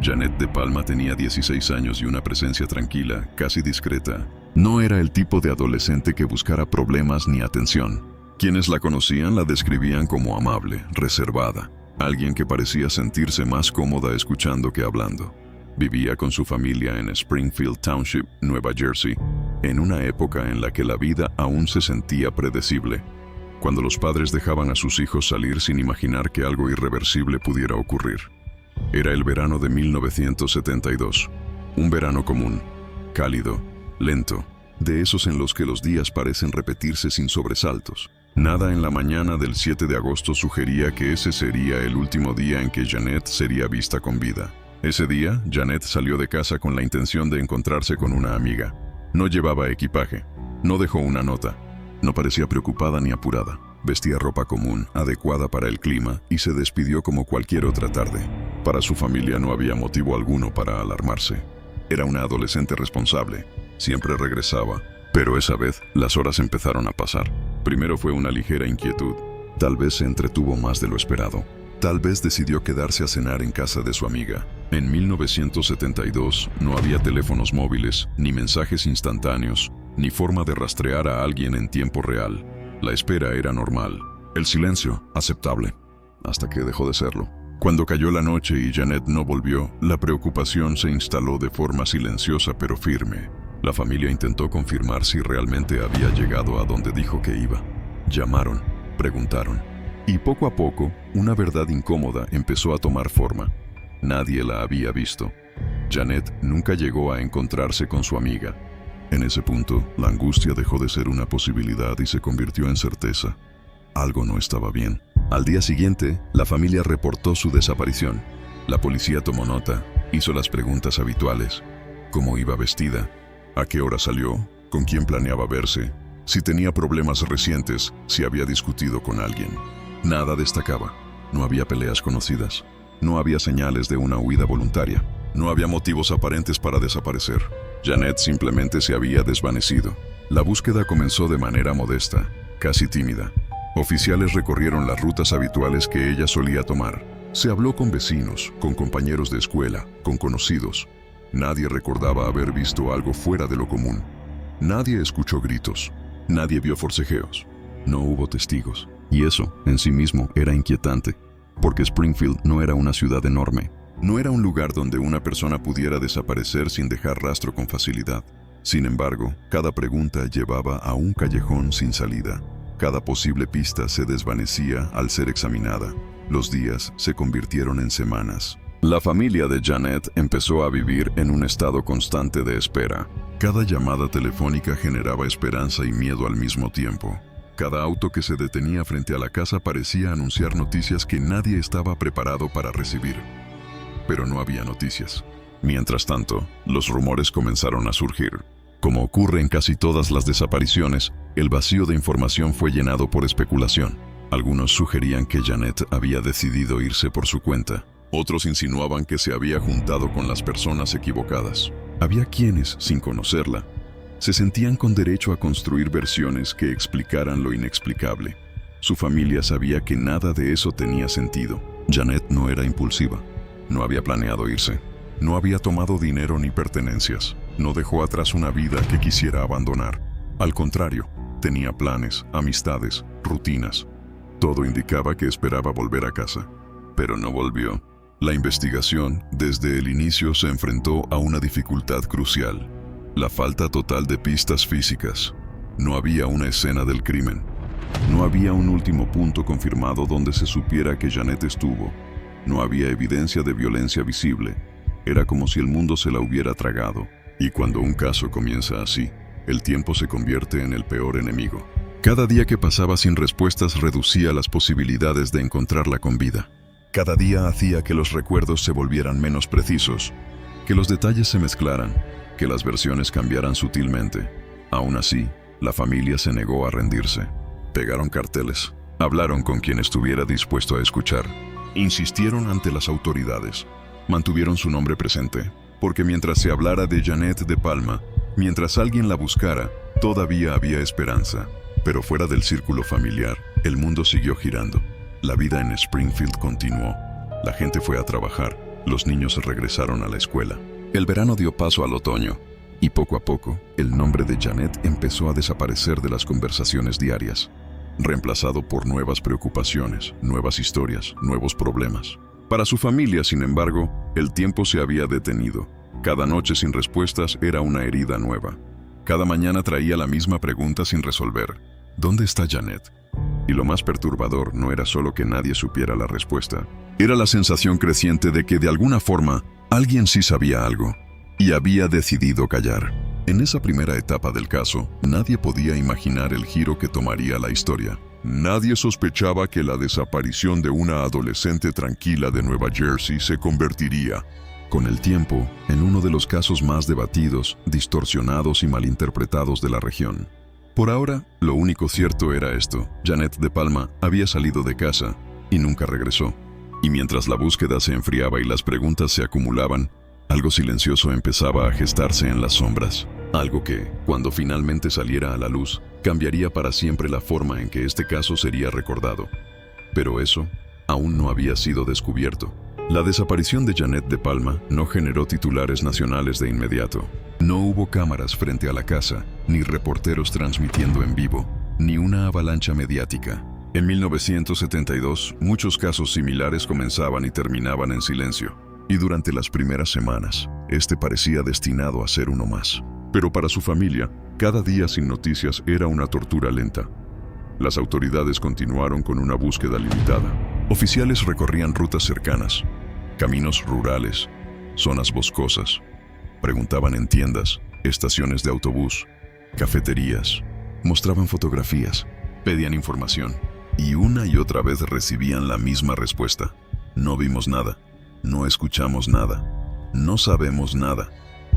Janet de Palma tenía 16 años y una presencia tranquila, casi discreta. No era el tipo de adolescente que buscara problemas ni atención. Quienes la conocían la describían como amable, reservada, alguien que parecía sentirse más cómoda escuchando que hablando. Vivía con su familia en Springfield Township, Nueva Jersey, en una época en la que la vida aún se sentía predecible, cuando los padres dejaban a sus hijos salir sin imaginar que algo irreversible pudiera ocurrir. Era el verano de 1972, un verano común, cálido, lento, de esos en los que los días parecen repetirse sin sobresaltos. Nada en la mañana del 7 de agosto sugería que ese sería el último día en que Janet sería vista con vida. Ese día, Janet salió de casa con la intención de encontrarse con una amiga. No llevaba equipaje, no dejó una nota, no parecía preocupada ni apurada. Vestía ropa común, adecuada para el clima, y se despidió como cualquier otra tarde. Para su familia no había motivo alguno para alarmarse. Era una adolescente responsable, siempre regresaba, pero esa vez las horas empezaron a pasar. Primero fue una ligera inquietud. Tal vez se entretuvo más de lo esperado. Tal vez decidió quedarse a cenar en casa de su amiga. En 1972 no había teléfonos móviles, ni mensajes instantáneos, ni forma de rastrear a alguien en tiempo real. La espera era normal, el silencio aceptable, hasta que dejó de serlo. Cuando cayó la noche y Janet no volvió, la preocupación se instaló de forma silenciosa pero firme. La familia intentó confirmar si realmente había llegado a donde dijo que iba. Llamaron, preguntaron, y poco a poco, una verdad incómoda empezó a tomar forma. Nadie la había visto. Janet nunca llegó a encontrarse con su amiga. En ese punto, la angustia dejó de ser una posibilidad y se convirtió en certeza. Algo no estaba bien. Al día siguiente, la familia reportó su desaparición. La policía tomó nota, hizo las preguntas habituales. ¿Cómo iba vestida? ¿A qué hora salió? ¿Con quién planeaba verse? Si tenía problemas recientes, si había discutido con alguien. Nada destacaba. No había peleas conocidas. No había señales de una huida voluntaria. No había motivos aparentes para desaparecer. Janet simplemente se había desvanecido. La búsqueda comenzó de manera modesta, casi tímida. Oficiales recorrieron las rutas habituales que ella solía tomar. Se habló con vecinos, con compañeros de escuela, con conocidos. Nadie recordaba haber visto algo fuera de lo común. Nadie escuchó gritos. Nadie vio forcejeos. No hubo testigos. Y eso, en sí mismo, era inquietante, porque Springfield no era una ciudad enorme. No era un lugar donde una persona pudiera desaparecer sin dejar rastro con facilidad. Sin embargo, cada pregunta llevaba a un callejón sin salida. Cada posible pista se desvanecía al ser examinada. Los días se convirtieron en semanas. La familia de Janet empezó a vivir en un estado constante de espera. Cada llamada telefónica generaba esperanza y miedo al mismo tiempo. Cada auto que se detenía frente a la casa parecía anunciar noticias que nadie estaba preparado para recibir. Pero no había noticias. Mientras tanto, los rumores comenzaron a surgir. Como ocurre en casi todas las desapariciones, el vacío de información fue llenado por especulación. Algunos sugerían que Janet había decidido irse por su cuenta. Otros insinuaban que se había juntado con las personas equivocadas. Había quienes, sin conocerla, se sentían con derecho a construir versiones que explicaran lo inexplicable. Su familia sabía que nada de eso tenía sentido. Janet no era impulsiva. No había planeado irse. No había tomado dinero ni pertenencias. No dejó atrás una vida que quisiera abandonar. Al contrario, tenía planes, amistades, rutinas. Todo indicaba que esperaba volver a casa. Pero no volvió. La investigación, desde el inicio, se enfrentó a una dificultad crucial: la falta total de pistas físicas. No había una escena del crimen. No había un último punto confirmado donde se supiera que Janet estuvo. No había evidencia de violencia visible. Era como si el mundo se la hubiera tragado. Y cuando un caso comienza así, el tiempo se convierte en el peor enemigo. Cada día que pasaba sin respuestas reducía las posibilidades de encontrarla con vida. Cada día hacía que los recuerdos se volvieran menos precisos, que los detalles se mezclaran, que las versiones cambiaran sutilmente. Aún así, la familia se negó a rendirse. Pegaron carteles, hablaron con quien estuviera dispuesto a escuchar, insistieron ante las autoridades, mantuvieron su nombre presente, porque mientras se hablara de Janet de Palma, mientras alguien la buscara, todavía había esperanza. Pero fuera del círculo familiar, el mundo siguió girando. La vida en Springfield continuó. La gente fue a trabajar, Los niños regresaron a la escuela. El verano dio paso al otoño, y poco a poco, el nombre de Janet empezó a desaparecer de las conversaciones diarias, reemplazado por nuevas preocupaciones, nuevas historias, nuevos problemas. Para su familia, sin embargo, el tiempo se había detenido. Cada noche sin respuestas era una herida nueva. Cada mañana traía la misma pregunta sin resolver. ¿Dónde está Janet? Y lo más perturbador no era solo que nadie supiera la respuesta. Era la sensación creciente de que de alguna forma alguien sí sabía algo y había decidido callar. En esa primera etapa del caso, nadie podía imaginar el giro que tomaría la historia. Nadie sospechaba que la desaparición de una adolescente tranquila de Nueva Jersey se convertiría, con el tiempo, en uno de los casos más debatidos, distorsionados y malinterpretados de la región. Por ahora, lo único cierto era esto: Janet de Palma había salido de casa y nunca regresó. Y mientras la búsqueda se enfriaba y las preguntas se acumulaban, algo silencioso empezaba a gestarse en las sombras. Algo que, cuando finalmente saliera a la luz, cambiaría para siempre la forma en que este caso sería recordado. Pero eso aún no había sido descubierto. La desaparición de Janet de Palma no generó titulares nacionales de inmediato. No hubo cámaras frente a la casa, ni reporteros transmitiendo en vivo, ni una avalancha mediática. En 1972, muchos casos similares comenzaban y terminaban en silencio. Y durante las primeras semanas, este parecía destinado a ser uno más. Pero para su familia, cada día sin noticias era una tortura lenta. Las autoridades continuaron con una búsqueda limitada. Oficiales recorrían rutas cercanas, caminos rurales, zonas boscosas. Preguntaban en tiendas, estaciones de autobús, cafeterías. Mostraban fotografías, pedían información. Y una y otra vez recibían la misma respuesta: no vimos nada. No escuchamos nada. No sabemos nada.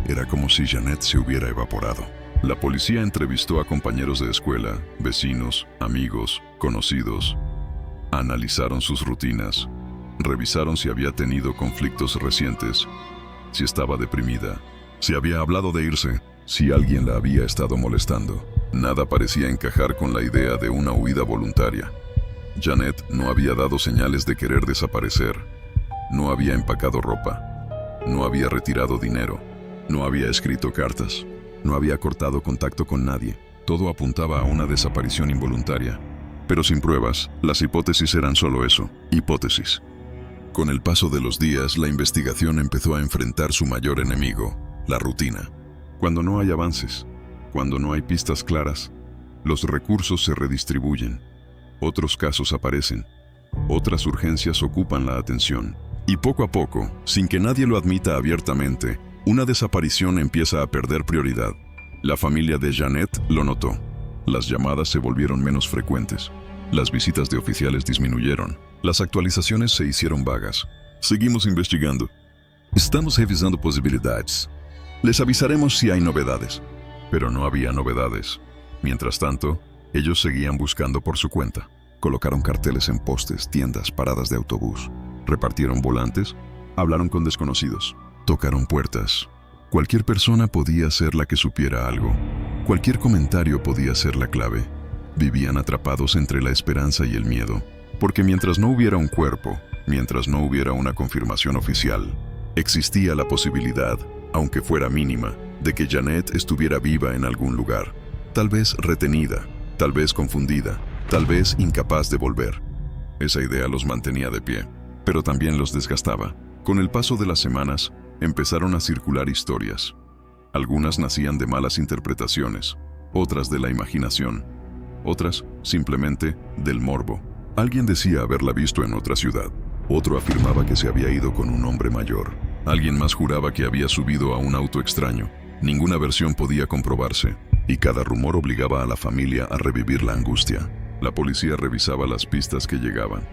Era como si Janet se hubiera evaporado. La policía entrevistó a compañeros de escuela, vecinos, amigos, conocidos. Analizaron sus rutinas. Revisaron si había tenido conflictos recientes, si estaba deprimida, si había hablado de irse, si alguien la había estado molestando. Nada parecía encajar con la idea de una huida voluntaria. Janet no había dado señales de querer desaparecer. No había empacado ropa, no había retirado dinero, no había escrito cartas, no había cortado contacto con nadie. Todo apuntaba a una desaparición involuntaria. Pero sin pruebas, las hipótesis eran solo eso, hipótesis. Con el paso de los días, la investigación empezó a enfrentar su mayor enemigo, la rutina. Cuando no hay avances, cuando no hay pistas claras, los recursos se redistribuyen. Otros casos aparecen, otras urgencias ocupan la atención. Y poco a poco, sin que nadie lo admita abiertamente, una desaparición empieza a perder prioridad. La familia de Janet lo notó. Las llamadas se volvieron menos frecuentes. Las visitas de oficiales disminuyeron. Las actualizaciones se hicieron vagas. Seguimos investigando. Estamos revisando posibilidades. Les avisaremos si hay novedades. Pero no había novedades. Mientras tanto, ellos seguían buscando por su cuenta. Colocaron carteles en postes, tiendas, paradas de autobús. Repartieron volantes, hablaron con desconocidos, tocaron puertas. Cualquier persona podía ser la que supiera algo. Cualquier comentario podía ser la clave. Vivían atrapados entre la esperanza y el miedo, porque mientras no hubiera un cuerpo, mientras no hubiera una confirmación oficial, existía la posibilidad, aunque fuera mínima, de que Janet estuviera viva en algún lugar. Tal vez retenida, tal vez confundida, tal vez incapaz de volver. Esa idea los mantenía de pie, pero también los desgastaba. Con el paso de las semanas, empezaron a circular historias. Algunas nacían de malas interpretaciones, otras de la imaginación, otras simplemente del morbo. Alguien decía haberla visto en otra ciudad, otro afirmaba que se había ido con un hombre mayor, alguien más juraba que había subido a un auto extraño. Ninguna versión podía comprobarse, y cada rumor obligaba a la familia a revivir la angustia. La policía revisaba las pistas que llegaban.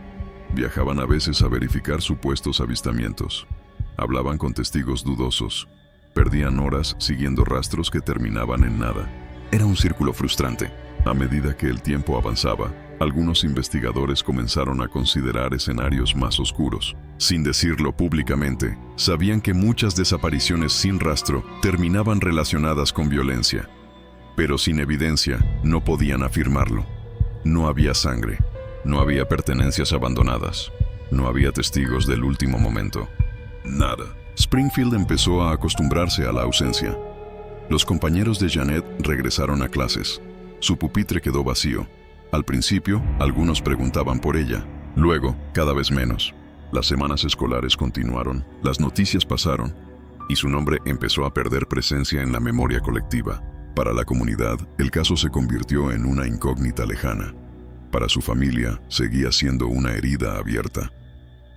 Viajaban a veces a verificar supuestos avistamientos. Hablaban con testigos dudosos. Perdían horas siguiendo rastros que terminaban en nada. Era un círculo frustrante. A medida que el tiempo avanzaba, algunos investigadores comenzaron a considerar escenarios más oscuros. Sin decirlo públicamente, sabían que muchas desapariciones sin rastro terminaban relacionadas con violencia. Pero sin evidencia, no podían afirmarlo. No había sangre, no había pertenencias abandonadas, no había testigos del último momento. Nada. Springfield empezó a acostumbrarse a la ausencia. Los compañeros de Janet regresaron a clases. Su pupitre quedó vacío. Al principio, algunos preguntaban por ella. Luego, cada vez menos. Las semanas escolares continuaron, las noticias pasaron, y su nombre empezó a perder presencia en la memoria colectiva. Para la comunidad, el caso se convirtió en una incógnita lejana. Para su familia, seguía siendo una herida abierta.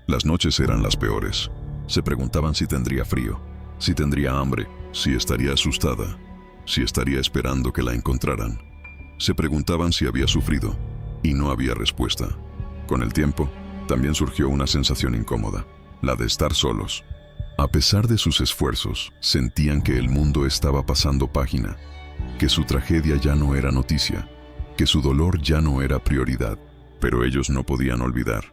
Las noches eran las peores. Se preguntaban si tendría frío, si tendría hambre, si estaría asustada, si estaría esperando que la encontraran. Se preguntaban si había sufrido, y no había respuesta. Con el tiempo, también surgió una sensación incómoda, la de estar solos. A pesar de sus esfuerzos, sentían que el mundo estaba pasando página, que su tragedia ya no era noticia, que su dolor ya no era prioridad. Pero ellos no podían olvidar,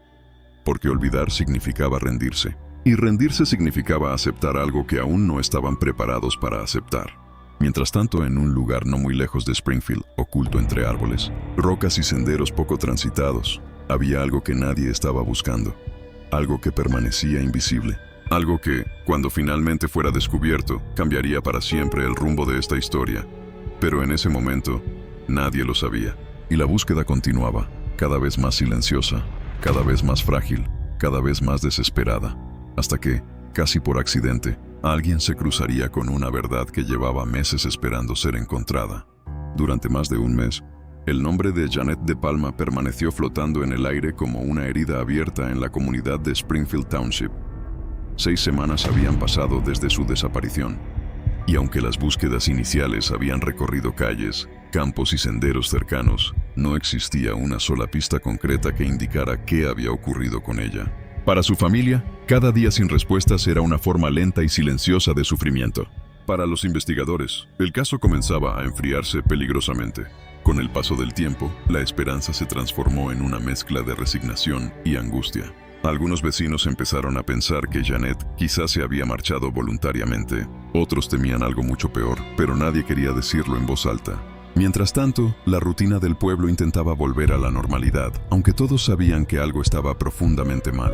porque olvidar significaba rendirse. Y rendirse significaba aceptar algo que aún no estaban preparados para aceptar. Mientras tanto, en un lugar no muy lejos de Springfield, oculto entre árboles, rocas y senderos poco transitados, había algo que nadie estaba buscando. Algo que permanecía invisible. Algo que, cuando finalmente fuera descubierto, cambiaría para siempre el rumbo de esta historia. Pero en ese momento, nadie lo sabía. Y la búsqueda continuaba, cada vez más silenciosa, cada vez más frágil, cada vez más desesperada. Hasta que, casi por accidente, alguien se cruzaría con una verdad que llevaba meses esperando ser encontrada. Durante más de un mes, el nombre de Janet De Palma permaneció flotando en el aire como una herida abierta en la comunidad de Springfield Township. 6 semanas habían pasado desde su desaparición, y aunque las búsquedas iniciales habían recorrido calles, campos y senderos cercanos, no existía una sola pista concreta que indicara qué había ocurrido con ella. Para su familia, cada día sin respuestas era una forma lenta y silenciosa de sufrimiento. Para los investigadores, el caso comenzaba a enfriarse peligrosamente. Con el paso del tiempo, la esperanza se transformó en una mezcla de resignación y angustia. Algunos vecinos empezaron a pensar que Janet quizás se había marchado voluntariamente. Otros temían algo mucho peor, pero nadie quería decirlo en voz alta. Mientras tanto, la rutina del pueblo intentaba volver a la normalidad, aunque todos sabían que algo estaba profundamente mal.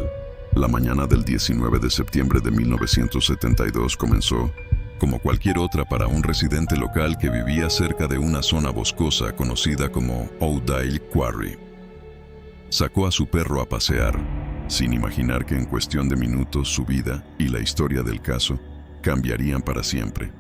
La mañana del 19 de septiembre de 1972 comenzó, como cualquier otra para un residente local que vivía cerca de una zona boscosa conocida como O'Dale Quarry. Sacó a su perro a pasear, sin imaginar que en cuestión de minutos su vida y la historia del caso cambiarían para siempre.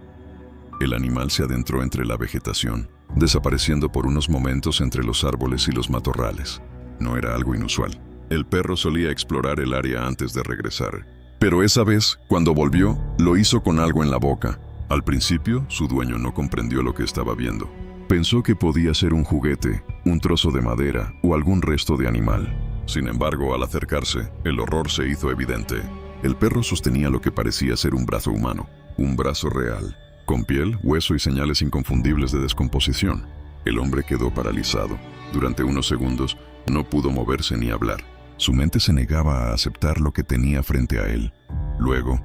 El animal se adentró entre la vegetación, desapareciendo por unos momentos entre los árboles y los matorrales. No era algo inusual. El perro solía explorar el área antes de regresar. Pero esa vez, cuando volvió, lo hizo con algo en la boca. Al principio, su dueño no comprendió lo que estaba viendo. Pensó que podía ser un juguete, un trozo de madera o algún resto de animal. Sin embargo, al acercarse, el horror se hizo evidente. El perro sostenía lo que parecía ser un brazo humano, un brazo real, con piel, hueso y señales inconfundibles de descomposición. El hombre quedó paralizado. Durante unos segundos, no pudo moverse ni hablar. Su mente se negaba a aceptar lo que tenía frente a él. Luego,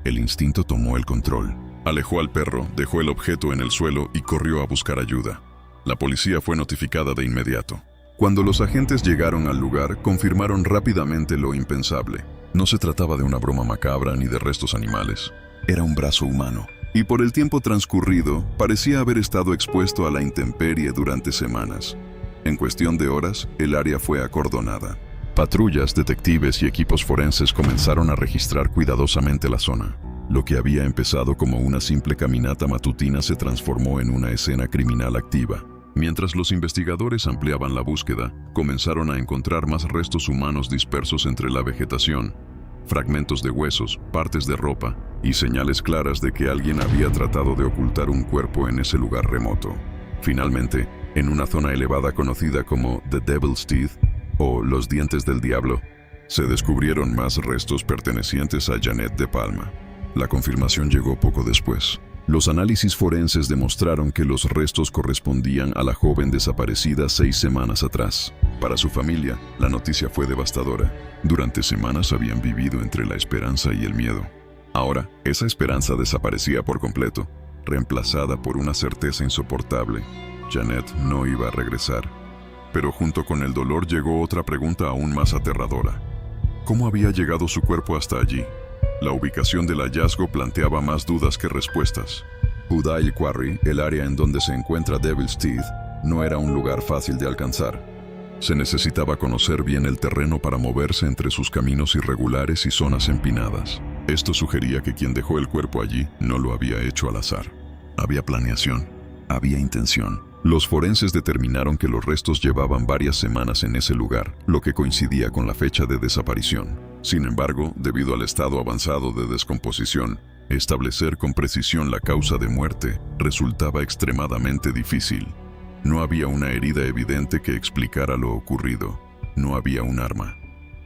el instinto tomó el control. Alejó al perro, dejó el objeto en el suelo y corrió a buscar ayuda. La policía fue notificada de inmediato. Cuando los agentes llegaron al lugar, confirmaron rápidamente lo impensable. No se trataba de una broma macabra ni de restos animales. Era un brazo humano. Y por el tiempo transcurrido, parecía haber estado expuesto a la intemperie durante semanas. En cuestión de horas, el área fue acordonada. Patrullas, detectives y equipos forenses comenzaron a registrar cuidadosamente la zona. Lo que había empezado como una simple caminata matutina se transformó en una escena criminal activa. Mientras los investigadores ampliaban la búsqueda, comenzaron a encontrar más restos humanos dispersos entre la vegetación, fragmentos de huesos, partes de ropa y señales claras de que alguien había tratado de ocultar un cuerpo en ese lugar remoto. Finalmente, en una zona elevada conocida como The Devil's Teeth, o los dientes del diablo, se descubrieron más restos pertenecientes a Janet De Palma. La confirmación llegó poco después. Los análisis forenses demostraron que los restos correspondían a la joven desaparecida 6 semanas atrás. Para su familia, la noticia fue devastadora. Durante semanas habían vivido entre la esperanza y el miedo. Ahora, esa esperanza desaparecía por completo, reemplazada por una certeza insoportable. Janet no iba a regresar. Pero junto con el dolor llegó otra pregunta aún más aterradora. ¿Cómo había llegado su cuerpo hasta allí? La ubicación del hallazgo planteaba más dudas que respuestas. Hudale Quarry, el área en donde se encuentra Devil's Teeth, no era un lugar fácil de alcanzar. Se necesitaba conocer bien el terreno para moverse entre sus caminos irregulares y zonas empinadas. Esto sugería que quien dejó el cuerpo allí no lo había hecho al azar. Había planeación, había intención. Los forenses determinaron que los restos llevaban varias semanas en ese lugar, lo que coincidía con la fecha de desaparición. Sin embargo, debido al estado avanzado de descomposición, establecer con precisión la causa de muerte resultaba extremadamente difícil. No había una herida evidente que explicara lo ocurrido. No había un arma.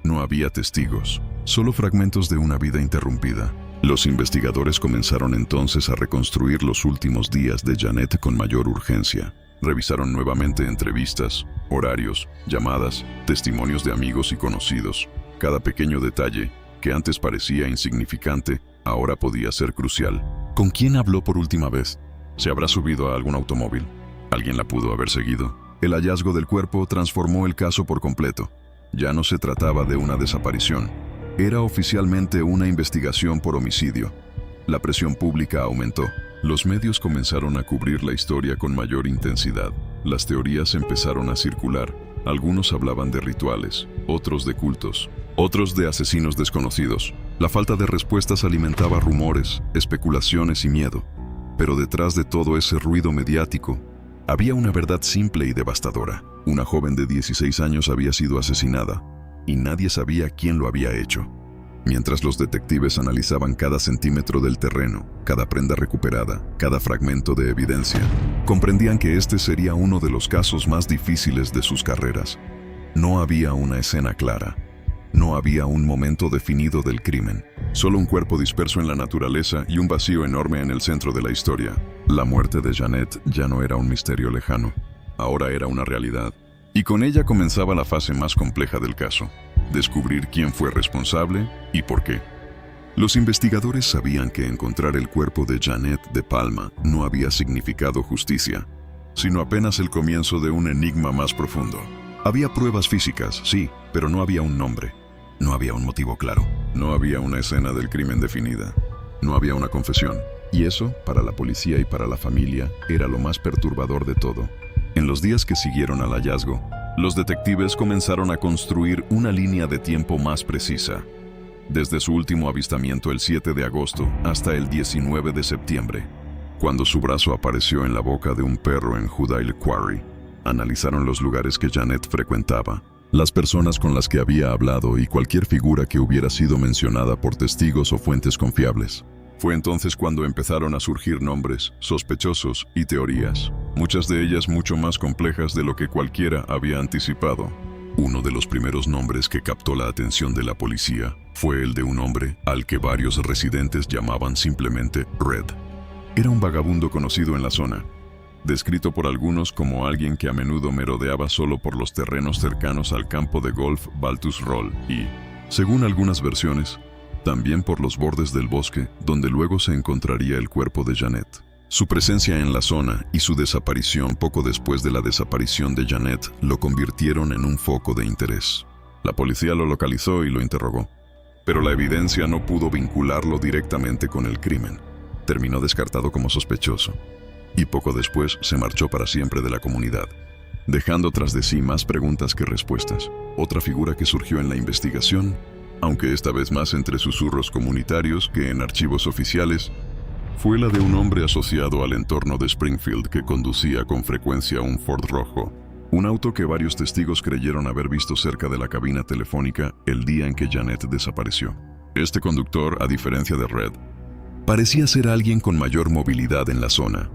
No había testigos. Solo fragmentos de una vida interrumpida. Los investigadores comenzaron entonces a reconstruir los últimos días de Janet con mayor urgencia. Revisaron nuevamente entrevistas, horarios, llamadas, testimonios de amigos y conocidos. Cada pequeño detalle, que antes parecía insignificante, ahora podía ser crucial. ¿Con quién habló por última vez? ¿Se habrá subido a algún automóvil? ¿Alguien la pudo haber seguido? El hallazgo del cuerpo transformó el caso por completo. Ya no se trataba de una desaparición. Era oficialmente una investigación por homicidio. La presión pública aumentó. Los medios comenzaron a cubrir la historia con mayor intensidad. Las teorías empezaron a circular. Algunos hablaban de rituales, otros de cultos, otros de asesinos desconocidos. La falta de respuestas alimentaba rumores, especulaciones y miedo. Pero detrás de todo ese ruido mediático, había una verdad simple y devastadora. Una joven de 16 años había sido asesinada, y nadie sabía quién lo había hecho. Mientras los detectives analizaban cada centímetro del terreno, cada prenda recuperada, cada fragmento de evidencia, comprendían que este sería uno de los casos más difíciles de sus carreras. No había una escena clara. No había un momento definido del crimen. Solo un cuerpo disperso en la naturaleza y un vacío enorme en el centro de la historia. La muerte de Janet ya no era un misterio lejano. Ahora era una realidad. Y con ella comenzaba la fase más compleja del caso. Descubrir quién fue responsable y por qué. Los investigadores sabían que encontrar el cuerpo de Janet de Palma no había significado justicia, sino apenas el comienzo de un enigma más profundo. Había pruebas físicas, sí, pero no había un nombre. No había un motivo claro. No había una escena del crimen definida. No había una confesión. Y eso, para la policía y para la familia, era lo más perturbador de todo. En los días que siguieron al hallazgo, los detectives comenzaron a construir una línea de tiempo más precisa. Desde su último avistamiento el 7 de agosto hasta el 19 de septiembre, cuando su brazo apareció en la boca de un perro en Hudale Quarry. Analizaron los lugares que Janet frecuentaba, las personas con las que había hablado y cualquier figura que hubiera sido mencionada por testigos o fuentes confiables. Fue entonces cuando empezaron a surgir nombres, sospechosos y teorías, muchas de ellas mucho más complejas de lo que cualquiera había anticipado. Uno de los primeros nombres que captó la atención de la policía fue el de un hombre al que varios residentes llamaban simplemente Red. Era un vagabundo conocido en la zona, descrito por algunos como alguien que a menudo merodeaba solo por los terrenos cercanos al campo de golf Baltus Roll y, según algunas versiones, también por los bordes del bosque, donde luego se encontraría el cuerpo de Janet. Su presencia en la zona y su desaparición poco después de la desaparición de Janet lo convirtieron en un foco de interés. La policía lo localizó y lo interrogó, pero la evidencia no pudo vincularlo directamente con el crimen. Terminó descartado como sospechoso, y poco después se marchó para siempre de la comunidad, dejando tras de sí más preguntas que respuestas. Otra figura que surgió en la investigación, aunque esta vez más entre susurros comunitarios que en archivos oficiales, fue la de un hombre asociado al entorno de Springfield que conducía con frecuencia un Ford rojo, un auto que varios testigos creyeron haber visto cerca de la cabina telefónica el día en que Janet desapareció. Este conductor, a diferencia de Red, parecía ser alguien con mayor movilidad en la zona,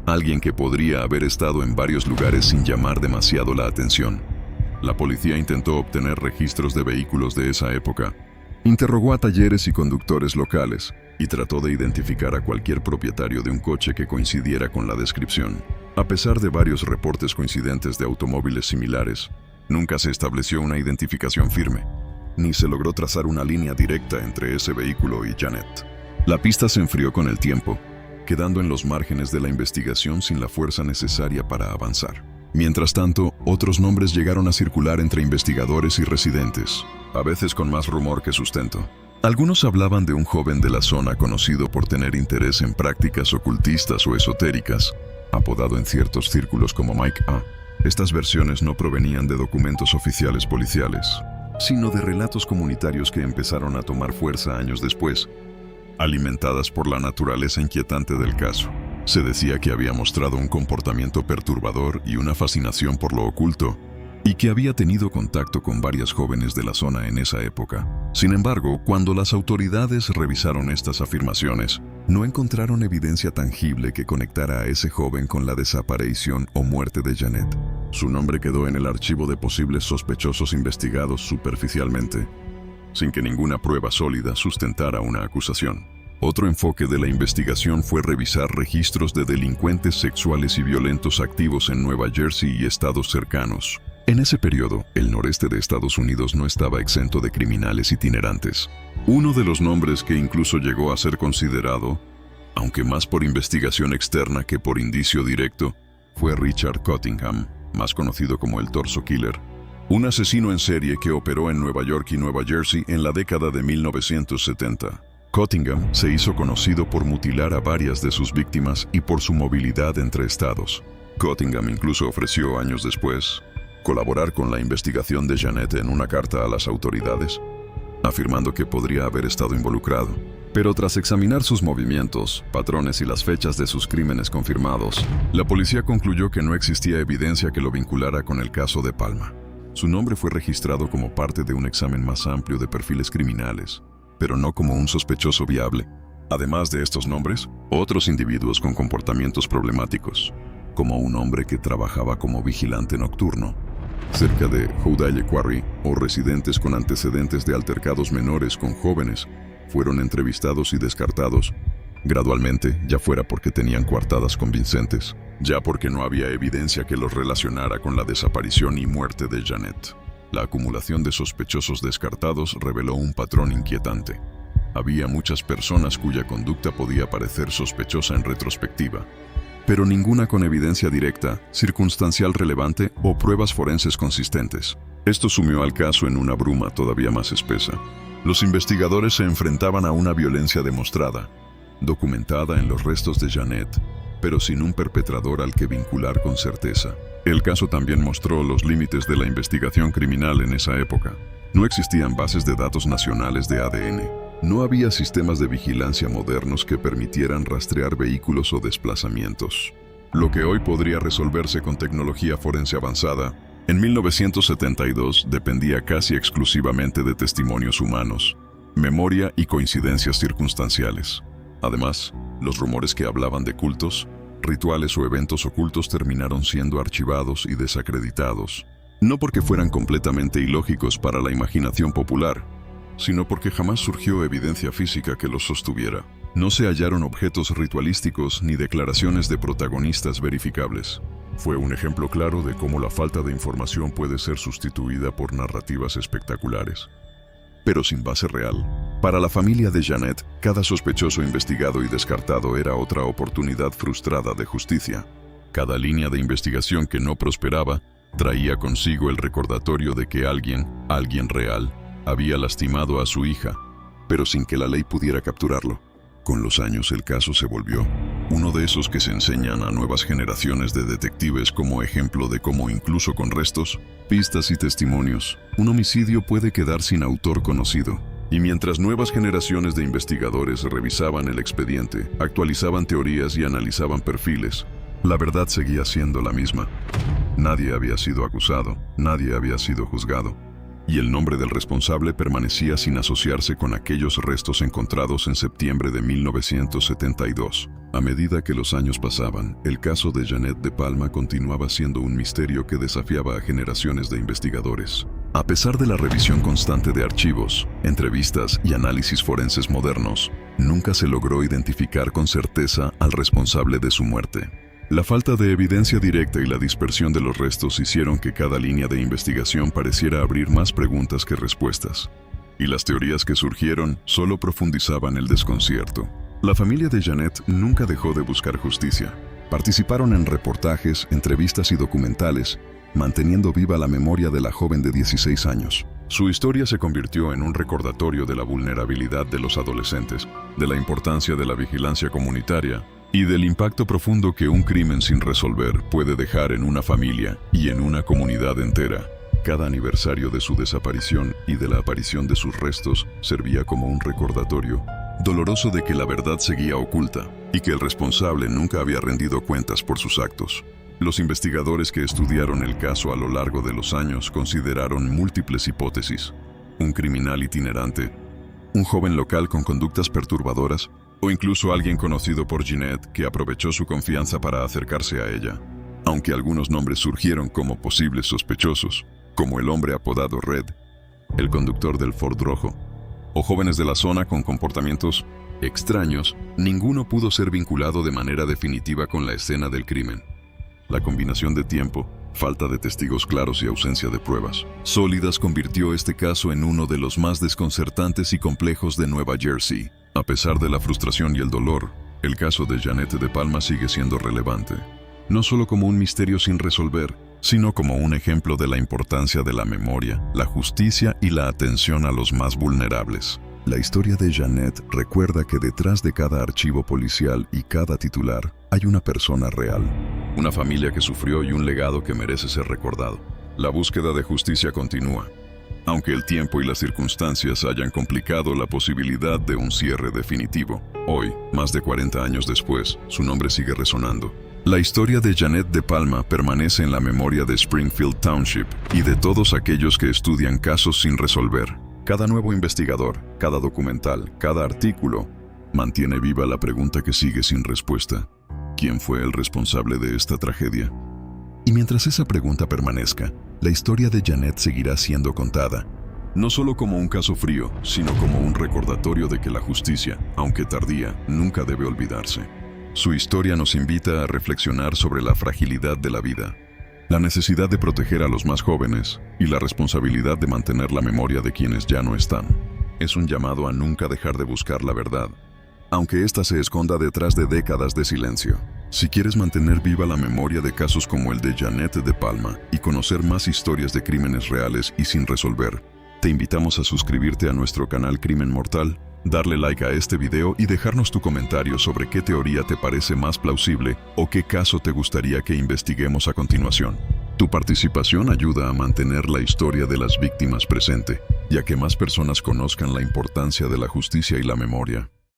alguien que podría haber estado en varios lugares sin llamar demasiado la atención. La policía intentó obtener registros de vehículos de esa época, interrogó a talleres y conductores locales y trató de identificar a cualquier propietario de un coche que coincidiera con la descripción. A pesar de varios reportes coincidentes de automóviles similares, nunca se estableció una identificación firme, ni se logró trazar una línea directa entre ese vehículo y Janet. La pista se enfrió con el tiempo, quedando en los márgenes de la investigación sin la fuerza necesaria para avanzar. Mientras tanto, otros nombres llegaron a circular entre investigadores y residentes, a veces con más rumor que sustento. Algunos hablaban de un joven de la zona conocido por tener interés en prácticas ocultistas o esotéricas, apodado en ciertos círculos como Mike A. Estas versiones no provenían de documentos oficiales policiales, sino de relatos comunitarios que empezaron a tomar fuerza años después, alimentadas por la naturaleza inquietante del caso. Se decía que había mostrado un comportamiento perturbador y una fascinación por lo oculto, y que había tenido contacto con varias jóvenes de la zona en esa época. Sin embargo, cuando las autoridades revisaron estas afirmaciones, no encontraron evidencia tangible que conectara a ese joven con la desaparición o muerte de Janet. Su nombre quedó en el archivo de posibles sospechosos investigados superficialmente, sin que ninguna prueba sólida sustentara una acusación. Otro enfoque de la investigación fue revisar registros de delincuentes sexuales y violentos activos en Nueva Jersey y estados cercanos. En ese periodo, el noreste de Estados Unidos no estaba exento de criminales itinerantes. Uno de los nombres que incluso llegó a ser considerado, aunque más por investigación externa que por indicio directo, fue Richard Cottingham, más conocido como el Torso Killer, un asesino en serie que operó en Nueva York y Nueva Jersey en la década de 1970. Cottingham se hizo conocido por mutilar a varias de sus víctimas y por su movilidad entre estados. Cottingham incluso ofreció años después colaborar con la investigación de Janet en una carta a las autoridades, afirmando que podría haber estado involucrado. Pero tras examinar sus movimientos, patrones y las fechas de sus crímenes confirmados, la policía concluyó que no existía evidencia que lo vinculara con el caso de Palma. Su nombre fue registrado como parte de un examen más amplio de perfiles criminales, pero no como un sospechoso viable. Además de estos nombres, otros individuos con comportamientos problemáticos, como un hombre que trabajaba como vigilante nocturno cerca de Howdale Quarry, o residentes con antecedentes de altercados menores con jóvenes, fueron entrevistados y descartados gradualmente, ya fuera porque tenían coartadas convincentes, ya porque no había evidencia que los relacionara con la desaparición y muerte de Janet. La acumulación de sospechosos descartados reveló un patrón inquietante. Había muchas personas cuya conducta podía parecer sospechosa en retrospectiva, pero ninguna con evidencia directa, circunstancial relevante o pruebas forenses consistentes. Esto sumió al caso en una bruma todavía más espesa. Los investigadores se enfrentaban a una violencia demostrada, documentada en los restos de Janet, pero sin un perpetrador al que vincular con certeza. El caso también mostró los límites de la investigación criminal en esa época. No existían bases de datos nacionales de ADN. No había sistemas de vigilancia modernos que permitieran rastrear vehículos o desplazamientos. Lo que hoy podría resolverse con tecnología forense avanzada, en 1972 dependía casi exclusivamente de testimonios humanos, memoria y coincidencias circunstanciales. Además, los rumores que hablaban de cultos, rituales o eventos ocultos terminaron siendo archivados y desacreditados, no porque fueran completamente ilógicos para la imaginación popular, sino porque jamás surgió evidencia física que los sostuviera. No se hallaron objetos ritualísticos ni declaraciones de protagonistas verificables. Fue un ejemplo claro de cómo la falta de información puede ser sustituida por narrativas espectaculares, pero sin base real. Para la familia de Janet, cada sospechoso investigado y descartado era otra oportunidad frustrada de justicia. Cada línea de investigación que no prosperaba traía consigo el recordatorio de que alguien real, había lastimado a su hija, pero sin que la ley pudiera capturarlo. Con los años el caso se volvió uno de esos que se enseñan a nuevas generaciones de detectives como ejemplo de cómo incluso con restos, pistas y testimonios, un homicidio puede quedar sin autor conocido. Y mientras nuevas generaciones de investigadores revisaban el expediente, actualizaban teorías y analizaban perfiles, la verdad seguía siendo la misma. Nadie había sido acusado, nadie había sido juzgado, y el nombre del responsable permanecía sin asociarse con aquellos restos encontrados en septiembre de 1972. A medida que los años pasaban, el caso de Janet de Palma continuaba siendo un misterio que desafiaba a generaciones de investigadores. A pesar de la revisión constante de archivos, entrevistas y análisis forenses modernos, nunca se logró identificar con certeza al responsable de su muerte. La falta de evidencia directa y la dispersión de los restos hicieron que cada línea de investigación pareciera abrir más preguntas que respuestas, y las teorías que surgieron solo profundizaban el desconcierto. La familia de Janet nunca dejó de buscar justicia. Participaron en reportajes, entrevistas y documentales, manteniendo viva la memoria de la joven de 16 años. Su historia se convirtió en un recordatorio de la vulnerabilidad de los adolescentes, de la importancia de la vigilancia comunitaria y del impacto profundo que un crimen sin resolver puede dejar en una familia y en una comunidad entera. Cada aniversario de su desaparición y de la aparición de sus restos servía como un recordatorio doloroso de que la verdad seguía oculta y que el responsable nunca había rendido cuentas por sus actos. Los investigadores que estudiaron el caso a lo largo de los años consideraron múltiples hipótesis: un criminal itinerante, un joven local con conductas perturbadoras, o incluso alguien conocido por Jeanette que aprovechó su confianza para acercarse a ella. Aunque algunos nombres surgieron como posibles sospechosos, como el hombre apodado Red, el conductor del Ford rojo, o jóvenes de la zona con comportamientos extraños, ninguno pudo ser vinculado de manera definitiva con la escena del crimen. La combinación de tiempo, falta de testigos claros y ausencia de pruebas sólidas convirtió este caso en uno de los más desconcertantes y complejos de Nueva Jersey. A pesar de la frustración y el dolor, el caso de Jeanette de Palma sigue siendo relevante, no solo como un misterio sin resolver, sino como un ejemplo de la importancia de la memoria, la justicia y la atención a los más vulnerables. La historia de Jeanette recuerda que detrás de cada archivo policial y cada titular hay una persona real, una familia que sufrió y un legado que merece ser recordado. La búsqueda de justicia continúa, aunque el tiempo y las circunstancias hayan complicado la posibilidad de un cierre definitivo. Hoy, más de 40 años después, su nombre sigue resonando. La historia de Jeanette de Palma permanece en la memoria de Springfield Township y de todos aquellos que estudian casos sin resolver. Cada nuevo investigador, cada documental, cada artículo, mantiene viva la pregunta que sigue sin respuesta: ¿quién fue el responsable de esta tragedia? Y mientras esa pregunta permanezca, la historia de Jeanette seguirá siendo contada, no solo como un caso frío, sino como un recordatorio de que la justicia, aunque tardía, nunca debe olvidarse. Su historia nos invita a reflexionar sobre la fragilidad de la vida, la necesidad de proteger a los más jóvenes y la responsabilidad de mantener la memoria de quienes ya no están. Es un llamado a nunca dejar de buscar la verdad, aunque ésta se esconda detrás de décadas de silencio. Si quieres mantener viva la memoria de casos como el de Jeanette de Palma y conocer más historias de crímenes reales y sin resolver, te invitamos a suscribirte a nuestro canal Crimen Mortal, darle like a este video y dejarnos tu comentario sobre qué teoría te parece más plausible o qué caso te gustaría que investiguemos a continuación. Tu participación ayuda a mantener la historia de las víctimas presente y a que más personas conozcan la importancia de la justicia y la memoria.